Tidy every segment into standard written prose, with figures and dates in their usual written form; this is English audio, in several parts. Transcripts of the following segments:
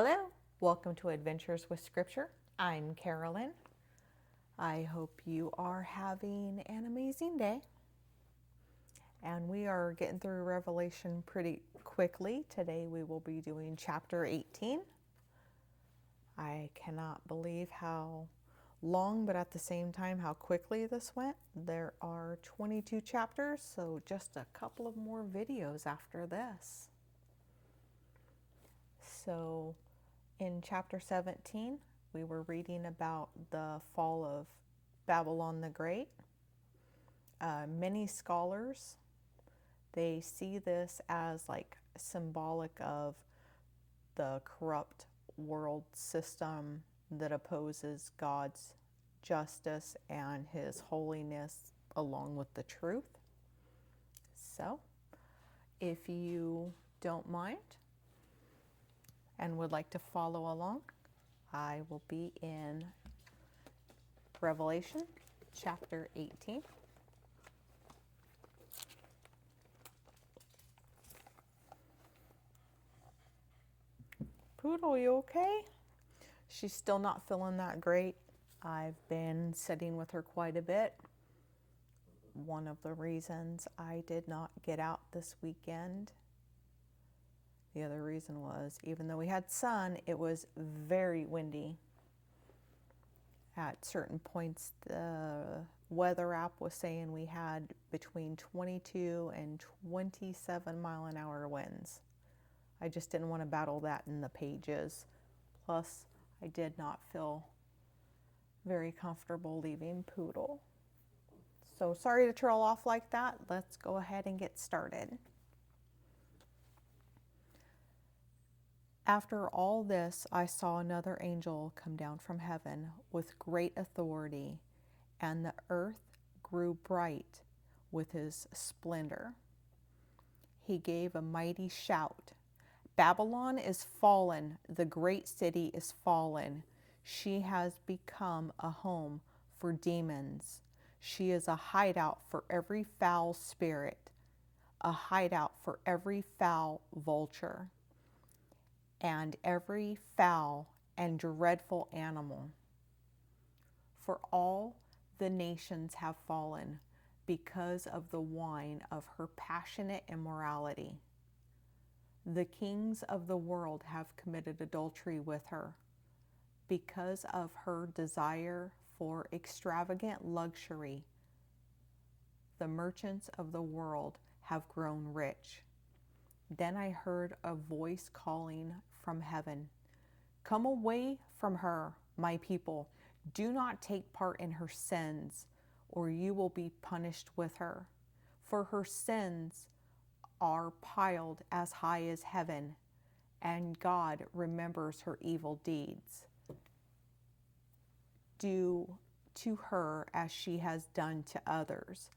Hello, welcome to Adventures with Scripture. I'm Carolyn. I hope you are having an amazing day. And we are getting through Revelation pretty quickly. Today we will be doing chapter 18. I cannot believe how long, but at the same time, how quickly this went. There are 22 chapters, so just a couple of more videos after this. So in chapter 17, we were reading about the fall of Babylon the Great. Many scholars, they see this as like symbolic of the corrupt world system that opposes God's justice and his holiness along with the truth. So, if you don't mind and would like to follow along, I will be in Revelation chapter 18. Poodle, you okay? She's still not feeling that great. I've been sitting with her quite a bit. One of the reasons I did not get out this weekend. The other reason was, even though we had sun, it was very windy. At certain points, the weather app was saying we had between 22 and 27 mile an hour winds. I just didn't want to battle that in the pages. Plus, I did not feel very comfortable leaving Poodle. So sorry to trail off like that. Let's go ahead and get started. After all this, I saw another angel come down from heaven with great authority, and the earth grew bright with his splendor. He gave a mighty shout. Babylon is fallen, the great city is fallen. She has become a home for demons. She is a hideout for every foul spirit, a hideout for every foul vulture, and every foul and dreadful animal. For all the nations have fallen because of the wine of her passionate immorality. The kings of the world have committed adultery with her because of her desire for extravagant luxury. The merchants of the world have grown rich. Then I heard a voice calling from heaven, "Come away from her, my people. Do not take part in her sins, or you will be punished with her. For her sins are piled as high as heaven, and God remembers her evil deeds. Do to her as she has done to others.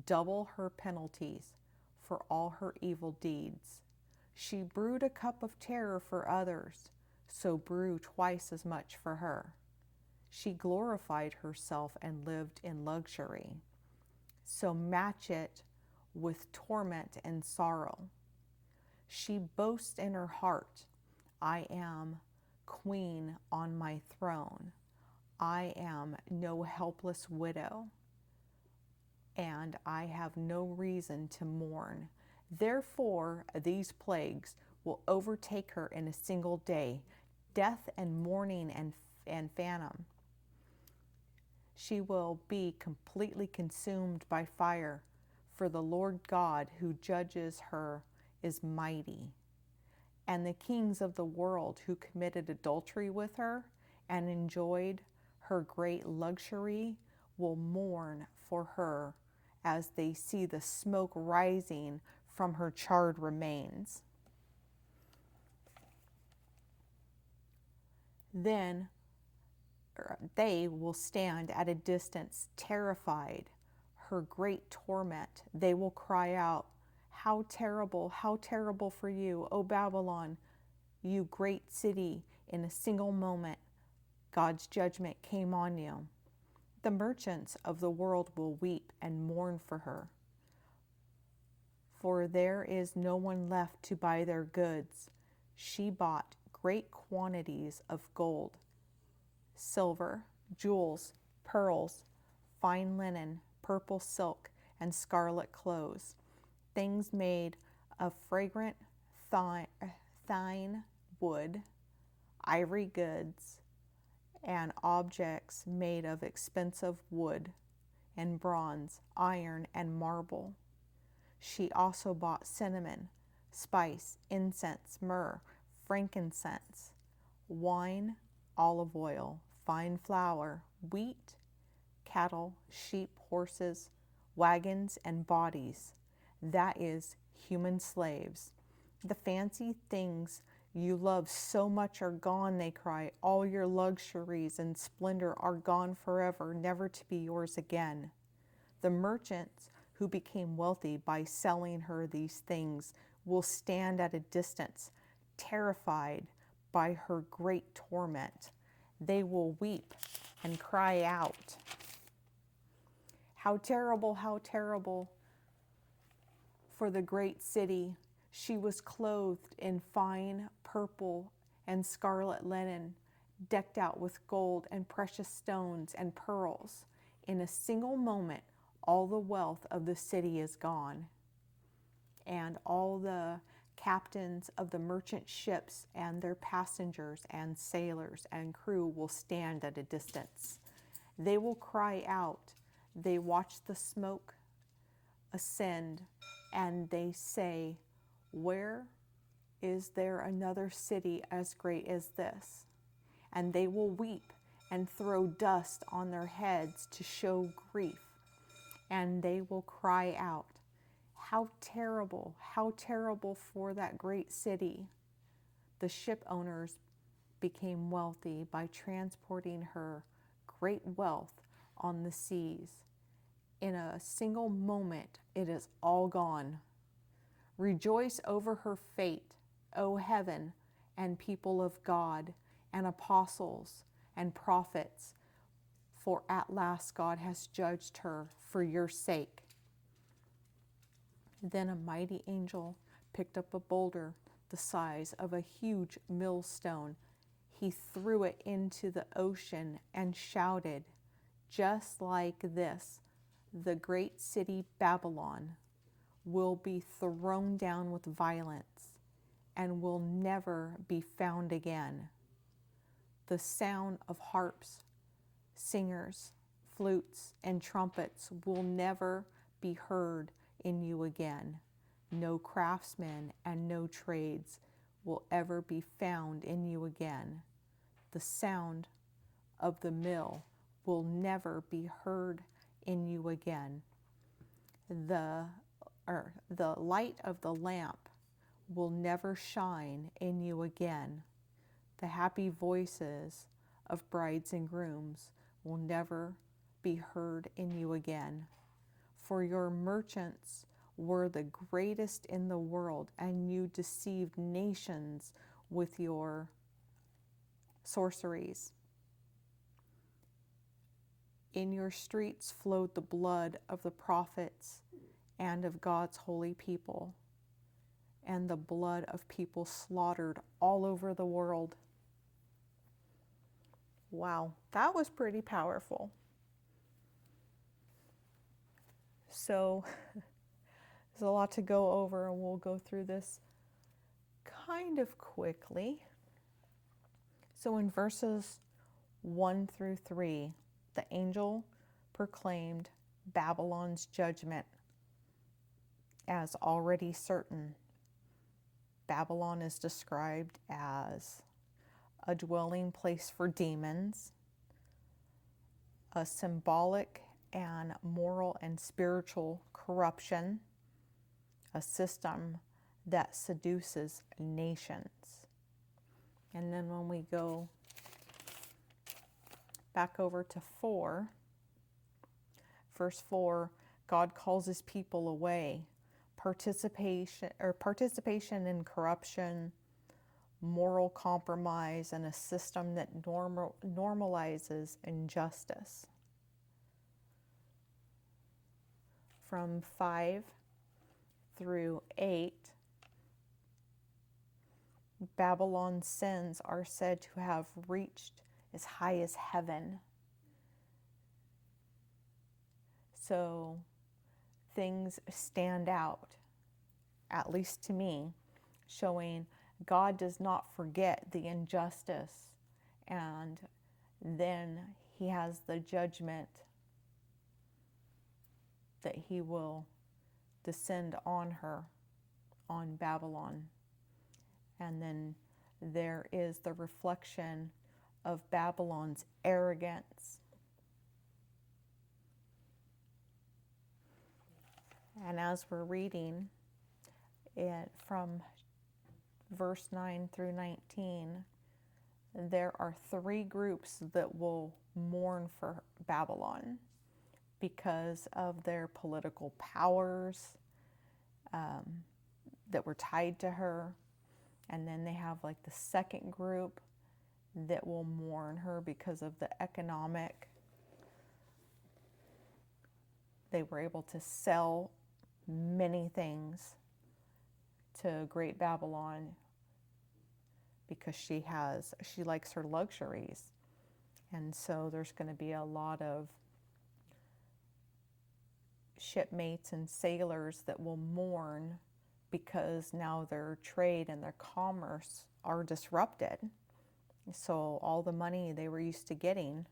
Double her penalties for all her evil deeds. She brewed a cup of terror for others, so brew twice as much for her. She glorified herself and lived in luxury, so match it with torment and sorrow. She boasts in her heart, I am queen on my throne. I am no helpless widow, and I have no reason to mourn. Therefore, these plagues will overtake her in a single day, death and mourning and phantom. She will be completely consumed by fire, for the Lord God who judges her is mighty. And the kings of the world who committed adultery with her and enjoyed her great luxury will mourn for her as they see the smoke rising from her charred remains. Then they will stand at a distance, terrified. Her great torment, they will cry out, how terrible for you, O Babylon, you great city. In a single moment, God's judgment came on you. The merchants of the world will weep and mourn for her, for there is no one left to buy their goods. She bought great quantities of gold, silver, jewels, pearls, fine linen, purple silk, and scarlet clothes, things made of fragrant thine wood, ivory goods, and objects made of expensive wood and bronze, iron, and marble. She also bought cinnamon, spice, incense, myrrh, frankincense, wine, olive oil, fine flour, wheat, cattle, sheep, horses, wagons, and bodies, that is, human slaves. The fancy things you love so much are gone, they cry. All your luxuries and splendor are gone forever, never to be yours again. The merchants who became wealthy by selling her these things will stand at a distance, terrified by her great torment. They will weep and cry out, how terrible for the great city! She was clothed in fine purple and scarlet linen, decked out with gold and precious stones and pearls. In a single moment, all the wealth of the city is gone, and all the captains of the merchant ships and their passengers and sailors and crew will stand at a distance. They will cry out. They watch the smoke ascend, and they say, "Where is there another city as great as this?" And they will weep and throw dust on their heads to show grief. And they will cry out, how terrible for that great city." The ship owners became wealthy by transporting her great wealth on the seas. In a single moment, it is all gone. Rejoice over her fate, O heaven and people of God and apostles and prophets, for at last God has judged her for your sake. Then a mighty angel picked up a boulder the size of a huge millstone. He threw it into the ocean and shouted, "Just like this, the great city Babylon will be thrown down with violence and will never be found again. The sound of harps, singers, flutes, and trumpets will never be heard in you again. No craftsmen and no trades will ever be found in you again. The sound of the mill will never be heard in you again. The light of the lamp will never shine in you again. The happy voices of brides and grooms will never be heard in you again. For your merchants were the greatest in the world, and you deceived nations with your sorceries. In your streets flowed the blood of the prophets and of God's holy people, and the blood of people slaughtered all over the world." Wow, that was pretty powerful. So there's a lot to go over, and we'll go through this kind of quickly. So in verses 1 through 3, the angel proclaimed Babylon's judgment as already certain. Babylon is described as a dwelling place for demons, a symbolic and moral and spiritual corruption, a system that seduces nations. And then when we go back over to 4, verse 4, God calls his people away. Participation in corruption, moral compromise, and a system that normalizes injustice. From 5 through 8, Babylon's sins are said to have reached as high as heaven. So things stand out, at least to me, showing God does not forget the injustice, and then he has the judgment that he will descend on her, on Babylon. And then there is the reflection of Babylon's arrogance. And as we're reading it from verse 9 through 19, there are 3 groups that will mourn for Babylon because of their political powers that were tied to her. And then they have like the second group that will mourn her because of the economic. They were able to sell many things to Great Babylon because she likes her luxuries. And so there's going to be a lot of shipmates and sailors that will mourn because now their trade and their commerce are disrupted. So all the money they were used to getting,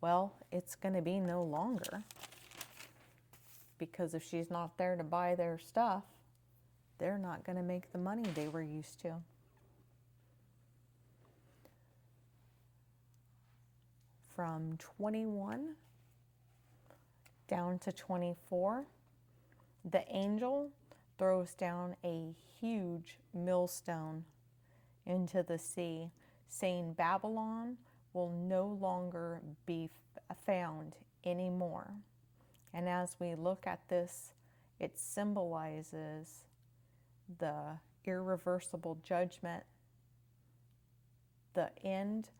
well, it's going to be no longer. Because if she's not there to buy their stuff, they're not going to make the money they were used to. From 21 down to 24, the angel throws down a huge millstone into the sea, saying Babylon will no longer be found anymore. And as we look at this, it symbolizes the irreversible judgment, the end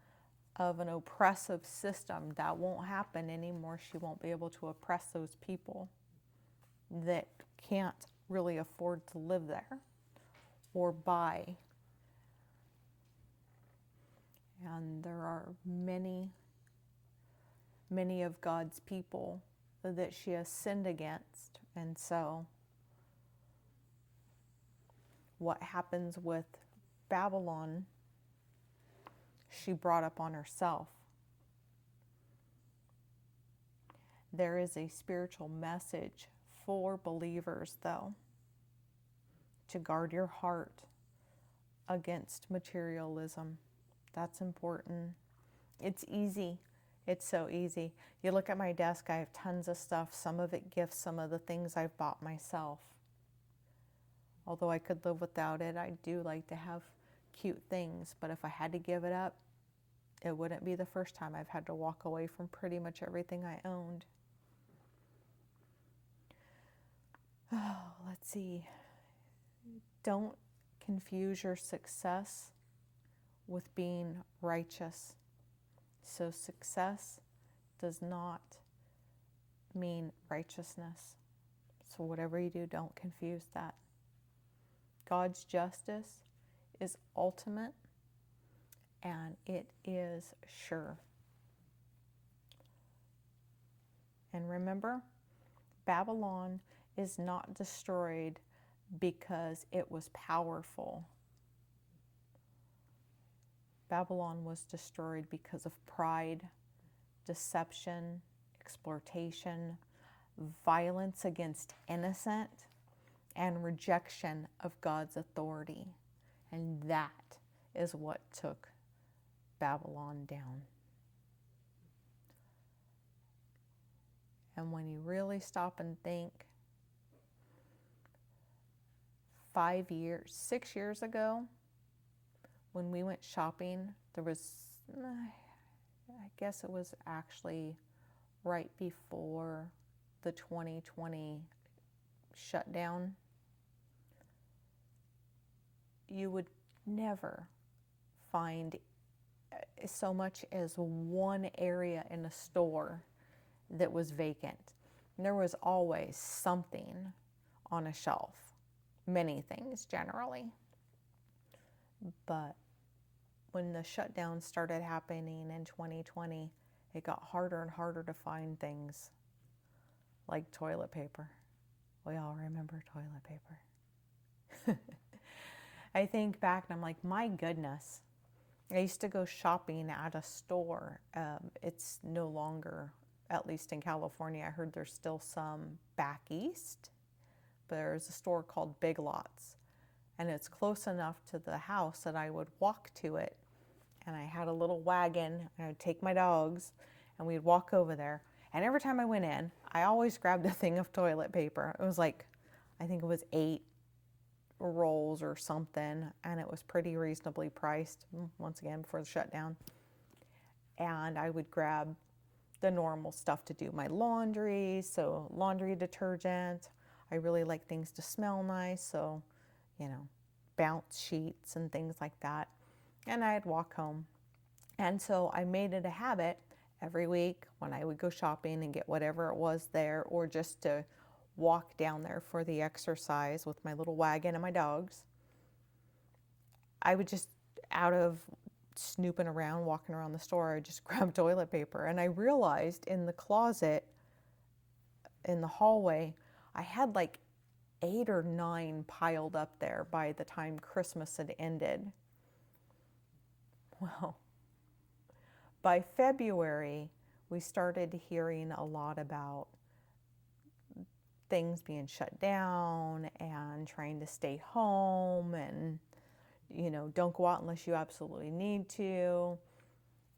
of an oppressive system that won't happen anymore. She won't be able to oppress those people that can't really afford to live there or buy. And there are many of God's people that she has sinned against. And so what happens with Babylon, she brought up on herself. There is a spiritual message for believers, though, to guard your heart against materialism. That's important. It's easy. It's so easy. You look at my desk, I have tons of stuff, some of it gifts, some of the things I've bought myself. Although I could live without it, I do like to have cute things, but if I had to give it up, it wouldn't be the first time I've had to walk away from pretty much everything I owned. Oh, let's see. Don't confuse your success with being righteous. So success does not mean righteousness. So whatever you do, don't confuse that. God's justice is ultimate and it is sure. And remember, Babylon is not destroyed because it was powerful. Babylon was destroyed because of pride, deception, exploitation, violence against innocent, and rejection of God's authority. And that is what took Babylon down. And when you really stop and think, 6 years ago, when we went shopping, there was, I guess it was actually right before the 2020 shutdown. You would never find so much as one area in a store that was vacant. And there was always something on a shelf, many things generally. But when the shutdown started happening in 2020, it got harder and harder to find things like toilet paper. We all remember toilet paper. I think back and I'm like, my goodness. I used to go shopping at a store. It's no longer, at least in California. I heard there's still some back east. But there's a store called Big Lots. And it's close enough to the house that I would walk to it. And I had a little wagon, and I'd take my dogs, and we'd walk over there. And every time I went in, I always grabbed a thing of toilet paper. It was like, I think it was 8 rolls or something, and it was pretty reasonably priced, once again, before the shutdown. And I would grab the normal stuff to do my laundry, so laundry detergent. I really like things to smell nice, so, bounce sheets and things like that. And I'd walk home. And so I made it a habit every week when I would go shopping and get whatever it was there, or just to walk down there for the exercise with my little wagon and my dogs. I would just, out of snooping around, walking around the store, I would just grab toilet paper. And I realized in the closet, in the hallway, I had like 8 or 9 piled up there by the time Christmas had ended. Well, by February, we started hearing a lot about things being shut down and trying to stay home and, don't go out unless you absolutely need to.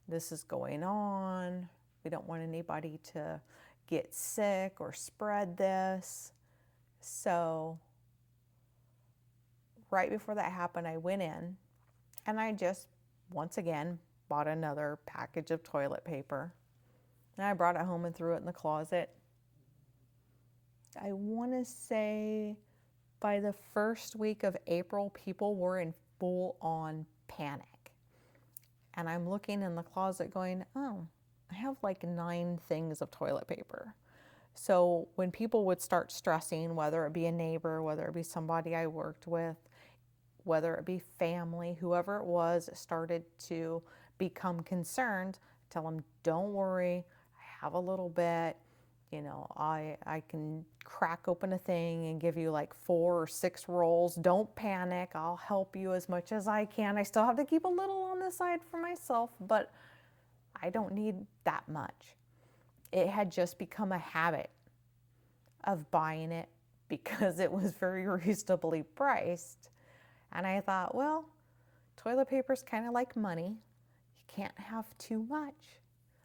This is going on. We don't want anybody to get sick or spread this. So right before that happened, I went in and I just, once again, bought another package of toilet paper. And I brought it home and threw it in the closet. I want to say by the first week of April, people were in full-on panic. And I'm looking in the closet going, oh, I have like 9 things of toilet paper. So when people would start stressing, whether it be a neighbor, whether it be somebody I worked with, whether it be family, whoever it was, started to become concerned, tell them, don't worry, I have a little bit. I can crack open a thing and give you like 4 or 6 rolls. Don't panic. I'll help you as much as I can. I still have to keep a little on the side for myself, but I don't need that much. It had just become a habit of buying it because it was very reasonably priced. And I thought, well, toilet paper is kind of like money. You can't have too much.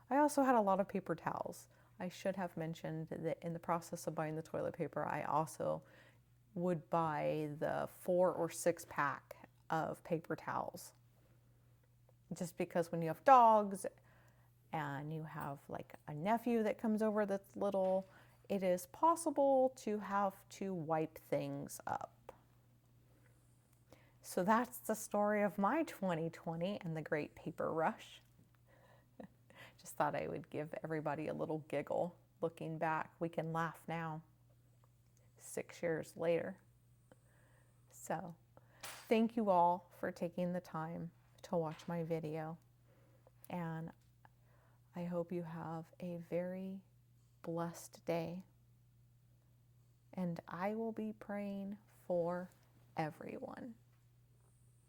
I also had a lot of paper towels. I should have mentioned that in the process of buying the toilet paper, I also would buy the 4 or 6 pack of paper towels. Just because when you have dogs and you have like a nephew that comes over that's little, it is possible to have to wipe things up. So that's the story of my 2020 and the great paper rush. Just thought I would give everybody a little giggle looking back. We can laugh now, 6 years later. So thank you all for taking the time to watch my video. And I hope you have a very blessed day. And I will be praying for everyone.